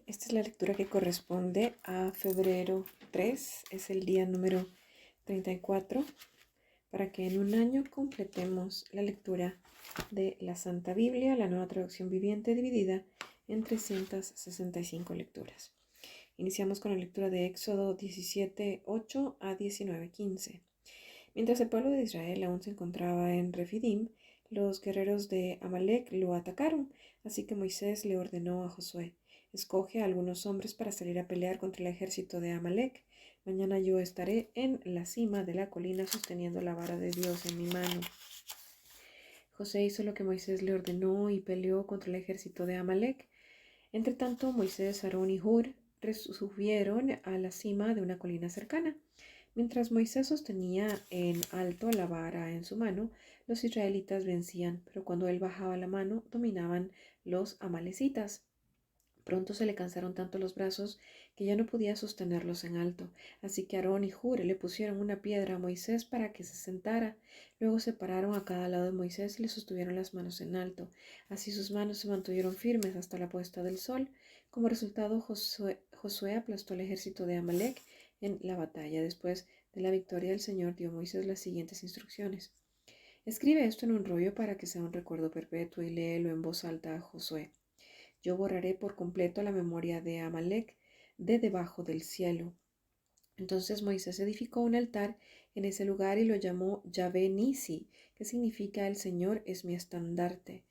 Esta es la lectura que corresponde a febrero 3, es el día número 34, para que en un año completemos la lectura de la Santa Biblia, la Nueva Traducción Viviente, dividida en 365 lecturas. Iniciamos con la lectura de Éxodo 17:8 a 19:15. Mientras el pueblo de Israel aún se encontraba en Refidim, los guerreros de Amalek lo atacaron, así que Moisés le ordenó a Josué: escoge a algunos hombres para salir a pelear contra el ejército de Amalek. Mañana yo estaré en la cima de la colina sosteniendo la vara de Dios en mi mano. José hizo lo que Moisés le ordenó y peleó contra el ejército de Amalek. Entretanto, Moisés, Aarón y Hur subieron a la cima de una colina cercana. Mientras Moisés sostenía en alto la vara en su mano, los israelitas vencían, pero cuando él bajaba la mano, dominaban los amalecitas. Pronto se le cansaron tanto los brazos que ya no podía sostenerlos en alto, así que Aarón y Hur le pusieron una piedra a Moisés para que se sentara. Luego se pararon a cada lado de Moisés y le sostuvieron las manos en alto. Así sus manos se mantuvieron firmes hasta la puesta del sol. Como resultado, Josué aplastó al ejército de Amalek en la batalla. Después de la victoria, el Señor dio a Moisés las siguientes instrucciones: escribe esto en un rollo para que sea un recuerdo perpetuo y léelo en voz alta a Josué. Yo borraré por completo la memoria de Amalek de debajo del cielo. Entonces Moisés edificó un altar en ese lugar y lo llamó Yahvé Nisi, que significa el Señor es mi estandarte.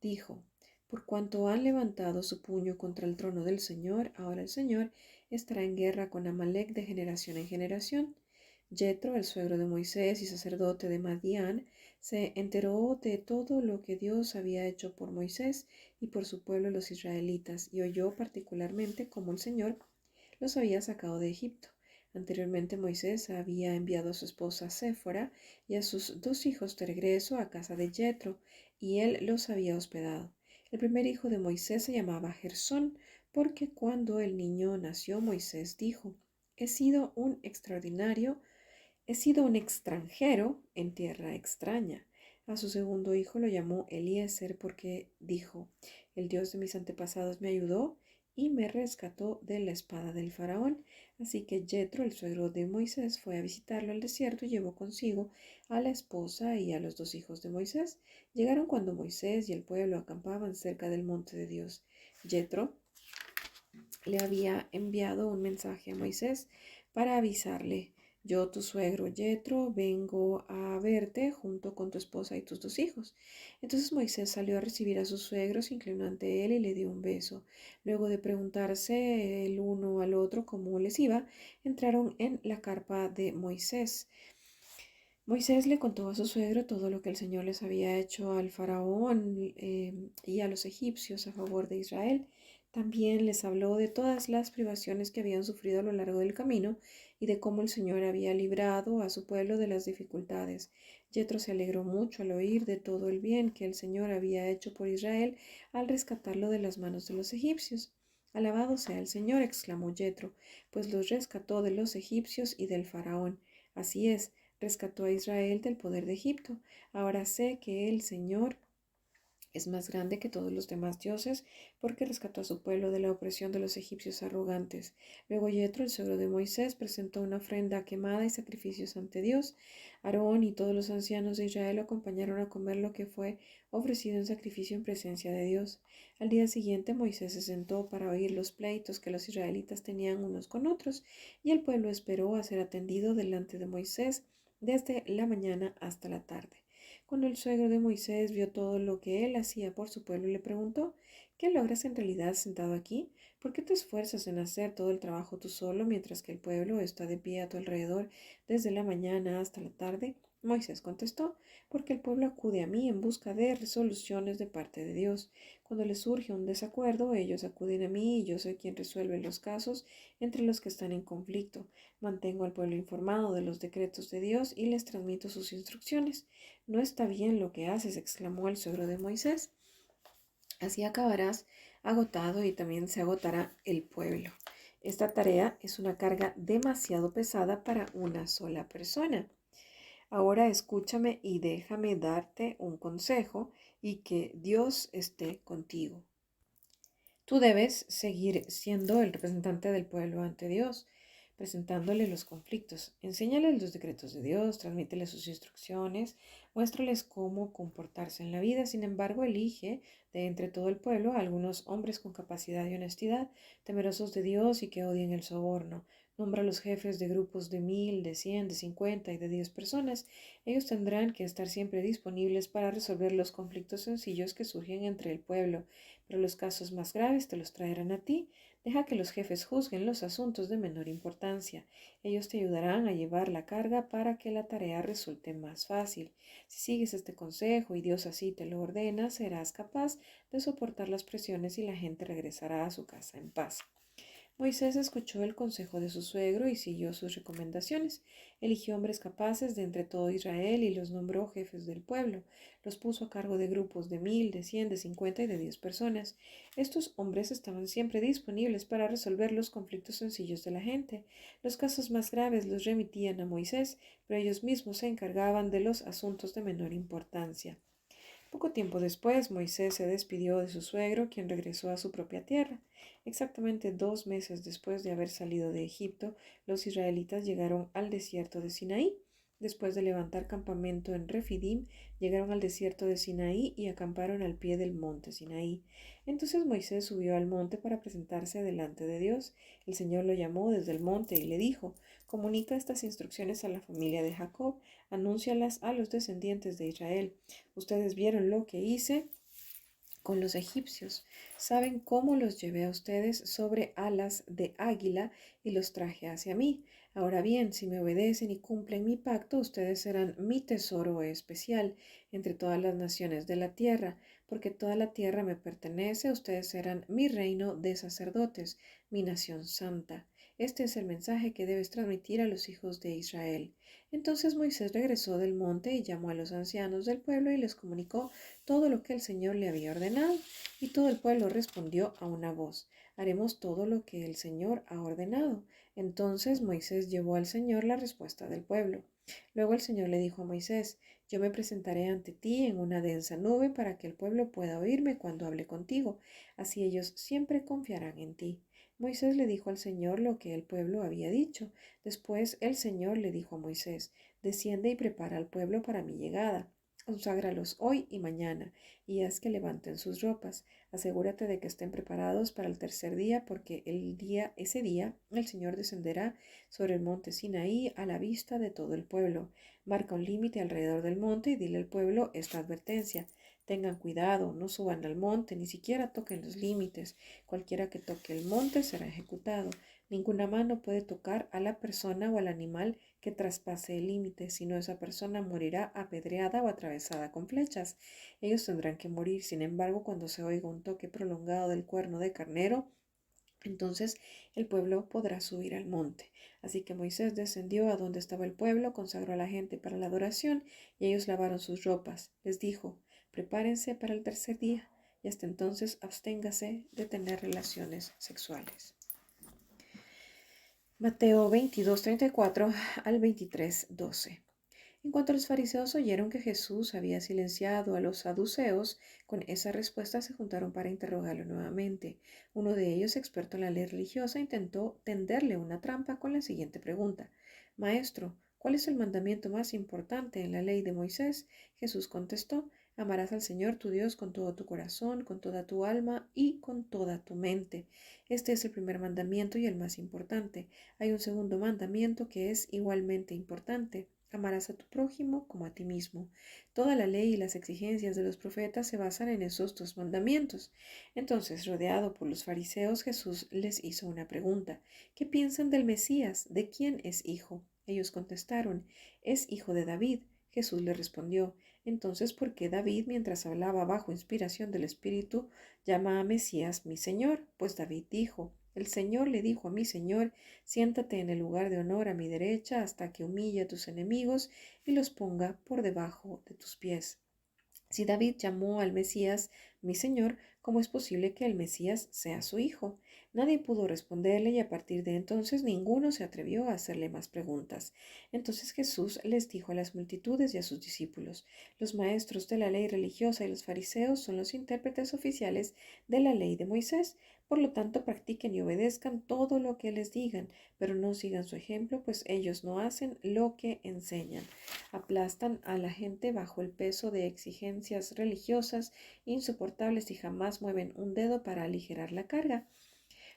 Dijo: por cuanto han levantado su puño contra el trono del Señor, ahora el Señor estará en guerra con Amalek de generación en generación. Jetro, el suegro de Moisés y sacerdote de Madián, se enteró de todo lo que Dios había hecho por Moisés y por su pueblo los israelitas, y oyó particularmente cómo el Señor los había sacado de Egipto. Anteriormente Moisés había enviado a su esposa Séfora y a sus 2 hijos de regreso a casa de Jetro, y él los había hospedado. El primer hijo de Moisés se llamaba Gersón, porque cuando el niño nació, Moisés dijo: He sido un extranjero en tierra extraña. A su segundo hijo lo llamó Eliezer porque dijo: el Dios de mis antepasados me ayudó y me rescató de la espada del faraón. Así que Jetro, el suegro de Moisés, fue a visitarlo al desierto y llevó consigo a la esposa y a los 2 hijos de Moisés. Llegaron cuando Moisés y el pueblo acampaban cerca del monte de Dios. Jetro le había enviado un mensaje a Moisés para avisarle: yo, tu suegro Jetro, vengo a verte junto con tu esposa y tus 2 hijos. Entonces Moisés salió a recibir a su suegro, se inclinó ante él y le dio un beso. Luego de preguntarse el uno al otro cómo les iba, entraron en la carpa de Moisés. Moisés le contó a su suegro todo lo que el Señor les había hecho al faraón y a los egipcios a favor de Israel. También les habló de todas las privaciones que habían sufrido a lo largo del camino y de cómo el Señor había librado a su pueblo de las dificultades. Jetro se alegró mucho al oír de todo el bien que el Señor había hecho por Israel al rescatarlo de las manos de los egipcios. Alabado sea el Señor, exclamó Jetro, pues los rescató de los egipcios y del faraón. Así es, rescató a Israel del poder de Egipto. Ahora sé que el Señor es más grande que todos los demás dioses, porque rescató a su pueblo de la opresión de los egipcios arrogantes. Luego Jetro, el suegro de Moisés, presentó una ofrenda quemada y sacrificios ante Dios. Aarón y todos los ancianos de Israel lo acompañaron a comer lo que fue ofrecido en sacrificio en presencia de Dios. Al día siguiente Moisés se sentó para oír los pleitos que los israelitas tenían unos con otros, y el pueblo esperó a ser atendido delante de Moisés desde la mañana hasta la tarde. Cuando el suegro de Moisés vio todo lo que él hacía por su pueblo, le preguntó: ¿qué logras en realidad sentado aquí? ¿Por qué te esfuerzas en hacer todo el trabajo tú solo mientras que el pueblo está de pie a tu alrededor desde la mañana hasta la tarde? Moisés contestó: porque el pueblo acude a mí en busca de resoluciones de parte de Dios. Cuando les surge un desacuerdo, ellos acuden a mí y yo soy quien resuelve los casos entre los que están en conflicto. Mantengo al pueblo informado de los decretos de Dios y les transmito sus instrucciones. No está bien lo que haces, exclamó el suegro de Moisés. Así acabarás agotado y también se agotará el pueblo. Esta tarea es una carga demasiado pesada para una sola persona. Ahora escúchame y déjame darte un consejo y que Dios esté contigo. Tú debes seguir siendo el representante del pueblo ante Dios, presentándole los conflictos. Enséñales los decretos de Dios, transmítele sus instrucciones, muéstrales cómo comportarse en la vida. Sin embargo, elige de entre todo el pueblo a algunos hombres con capacidad y honestidad, temerosos de Dios y que odien el soborno. Nombra a los jefes de grupos de 1000, de 100, de 50 y de 10 personas. Ellos tendrán que estar siempre disponibles para resolver los conflictos sencillos que surgen entre el pueblo, pero los casos más graves te los traerán a ti. Deja que los jefes juzguen los asuntos de menor importancia. Ellos te ayudarán a llevar la carga para que la tarea resulte más fácil. Si sigues este consejo y Dios así te lo ordena, serás capaz de soportar las presiones y la gente regresará a su casa en paz. Moisés escuchó el consejo de su suegro y siguió sus recomendaciones. Eligió hombres capaces de entre todo Israel y los nombró jefes del pueblo. Los puso a cargo de grupos de 1000, de 100, de 50 y de 10 personas. Estos hombres estaban siempre disponibles para resolver los conflictos sencillos de la gente. Los casos más graves los remitían a Moisés, pero ellos mismos se encargaban de los asuntos de menor importancia. Poco tiempo después, Moisés se despidió de su suegro, quien regresó a su propia tierra. Exactamente 2 meses después de haber salido de Egipto, los israelitas llegaron al desierto de Sinaí. Después de levantar campamento en Refidim, llegaron al desierto de Sinaí y acamparon al pie del monte Sinaí. Entonces Moisés subió al monte para presentarse delante de Dios. El Señor lo llamó desde el monte y le dijo: Comunica estas instrucciones a la familia de Jacob, anúncialas a los descendientes de Israel. Ustedes vieron lo que hice con los egipcios. Saben cómo los llevé a ustedes sobre alas de águila y los traje hacia mí. Ahora bien, si me obedecen y cumplen mi pacto, ustedes serán mi tesoro especial entre todas las naciones de la tierra, porque toda la tierra me pertenece. Ustedes serán mi reino de sacerdotes, mi nación santa. Este es el mensaje que debes transmitir a los hijos de Israel. Entonces Moisés regresó del monte y llamó a los ancianos del pueblo y les comunicó todo lo que el Señor le había ordenado. Y todo el pueblo respondió a una voz: Haremos todo lo que el Señor ha ordenado. Entonces Moisés llevó al Señor la respuesta del pueblo. Luego el Señor le dijo a Moisés: Yo me presentaré ante ti en una densa nube para que el pueblo pueda oírme cuando hable contigo. Así ellos siempre confiarán en ti. Moisés le dijo al Señor lo que el pueblo había dicho. Después el Señor le dijo a Moisés: Desciende y prepara al pueblo para mi llegada. Conságralos hoy y mañana, y haz que levanten sus ropas. Asegúrate de que estén preparados para el tercer día, porque ese día, el Señor descenderá sobre el monte Sinaí a la vista de todo el pueblo. Marca un límite alrededor del monte y dile al pueblo esta advertencia: Tengan cuidado, no suban al monte, ni siquiera toquen los límites. Cualquiera que toque el monte será ejecutado. Ninguna mano puede tocar a la persona o al animal que traspase el límite, sino esa persona morirá apedreada o atravesada con flechas. Ellos tendrán que morir. Sin embargo, cuando se oiga un toque prolongado del cuerno de carnero, entonces el pueblo podrá subir al monte. Así que Moisés descendió a donde estaba el pueblo, consagró a la gente para la adoración, y ellos lavaron sus ropas. Les dijo: Prepárense para el tercer día, y hasta entonces absténgase de tener relaciones sexuales. Mateo 22:34 al 23:12. En cuanto los fariseos oyeron que Jesús había silenciado a los saduceos, con esa respuesta se juntaron para interrogarlo nuevamente. Uno de ellos, experto en la ley religiosa, intentó tenderle una trampa con la siguiente pregunta: Maestro, ¿cuál es el mandamiento más importante en la ley de Moisés? Jesús contestó: Amarás al Señor tu Dios con todo tu corazón, con toda tu alma y con toda tu mente. Este es el primer mandamiento y el más importante. Hay un segundo mandamiento que es igualmente importante: Amarás a tu prójimo como a ti mismo. Toda la ley y las exigencias de los profetas se basan en esos dos mandamientos. Entonces, rodeado por los fariseos, Jesús les hizo una pregunta: ¿Qué piensan del Mesías? ¿De quién es hijo? Ellos contestaron: Es hijo de David. Jesús le respondió: Entonces, ¿por qué David, mientras hablaba bajo inspiración del Espíritu, llama a Mesías mi Señor? Pues David dijo: El Señor le dijo a mi Señor: Siéntate en el lugar de honor a mi derecha hasta que humille a tus enemigos y los ponga por debajo de tus pies. Si David llamó al Mesías mi Señor, ¿cómo es posible que el Mesías sea su hijo? Nadie pudo responderle y a partir de entonces ninguno se atrevió a hacerle más preguntas. Entonces Jesús les dijo a las multitudes y a sus discípulos: Los maestros de la ley religiosa y los fariseos son los intérpretes oficiales de la ley de Moisés. Por lo tanto, practiquen y obedezcan todo lo que les digan, pero no sigan su ejemplo, pues ellos no hacen lo que enseñan. Aplastan a la gente bajo el peso de exigencias religiosas insoportables y jamás mueven un dedo para aligerar la carga.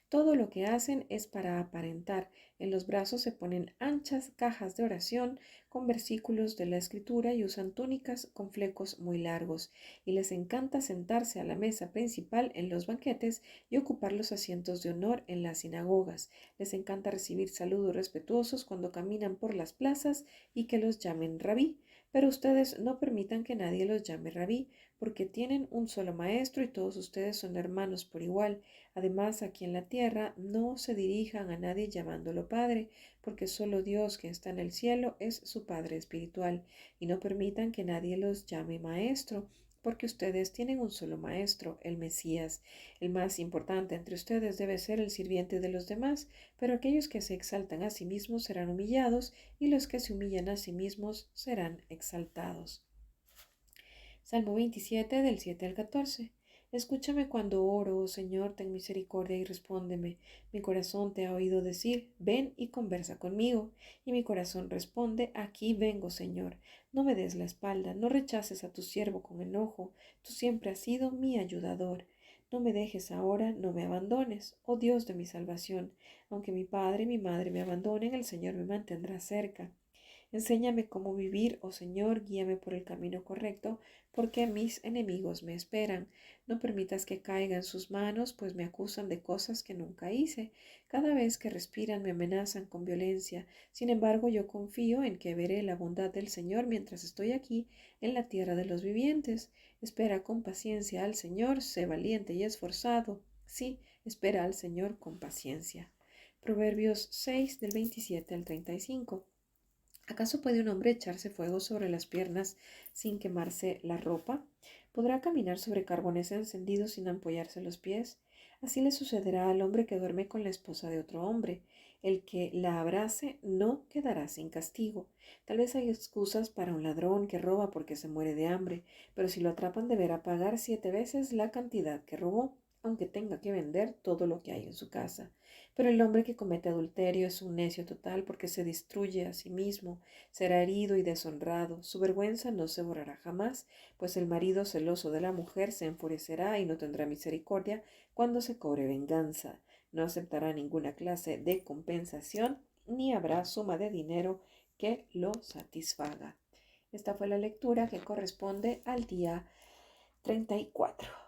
Todo lo que hacen es para aparentar. En los brazos se ponen anchas cajas de oración con versículos de la escritura y usan túnicas con flecos muy largos. Y les encanta sentarse a la mesa principal en los banquetes y ocupar los asientos de honor en las sinagogas. Les encanta recibir saludos respetuosos cuando caminan por las plazas y que los llamen rabí. Pero ustedes no permitan que nadie los llame rabí, porque tienen un solo maestro y todos ustedes son hermanos por igual. Además, aquí en la tierra no se dirijan a nadie llamándolo Padre, porque solo Dios que está en el cielo es su Padre espiritual, y no permitan que nadie los llame Maestro, porque ustedes tienen un solo Maestro, el Mesías. El más importante entre ustedes debe ser el sirviente de los demás, pero aquellos que se exaltan a sí mismos serán humillados, y los que se humillan a sí mismos serán exaltados. Salmo 27 del 7 al 14. Escúchame cuando oro, oh Señor, ten misericordia y respóndeme. Mi corazón te ha oído decir, ven y conversa conmigo. Y mi corazón responde, aquí vengo, Señor. No me des la espalda, no rechaces a tu siervo con enojo. Tú siempre has sido mi ayudador. No me dejes ahora, no me abandones, oh Dios de mi salvación. Aunque mi padre y mi madre me abandonen, el Señor me mantendrá cerca. Enséñame cómo vivir, oh Señor, guíame por el camino correcto, porque mis enemigos me esperan. No permitas que caiga en sus manos, pues me acusan de cosas que nunca hice. Cada vez que respiran me amenazan con violencia. Sin embargo, yo confío en que veré la bondad del Señor mientras estoy aquí en la tierra de los vivientes. Espera con paciencia al Señor, sé valiente y esforzado. Sí, espera al Señor con paciencia. Proverbios 6 del 27 al 35. ¿Acaso puede un hombre echarse fuego sobre las piernas sin quemarse la ropa? ¿Podrá caminar sobre carbones encendidos sin ampollarse los pies? Así le sucederá al hombre que duerme con la esposa de otro hombre. El que la abrace no quedará sin castigo. Tal vez hay excusas para un ladrón que roba porque se muere de hambre, pero si lo atrapan deberá pagar 7 veces la cantidad que robó, aunque tenga que vender todo lo que hay en su casa. Pero el hombre que comete adulterio es un necio total porque se destruye a sí mismo, será herido y deshonrado. Su vergüenza no se borrará jamás, pues el marido celoso de la mujer se enfurecerá y no tendrá misericordia cuando se cobre venganza. No aceptará ninguna clase de compensación, ni habrá suma de dinero que lo satisfaga. Esta fue la lectura que corresponde al día 34.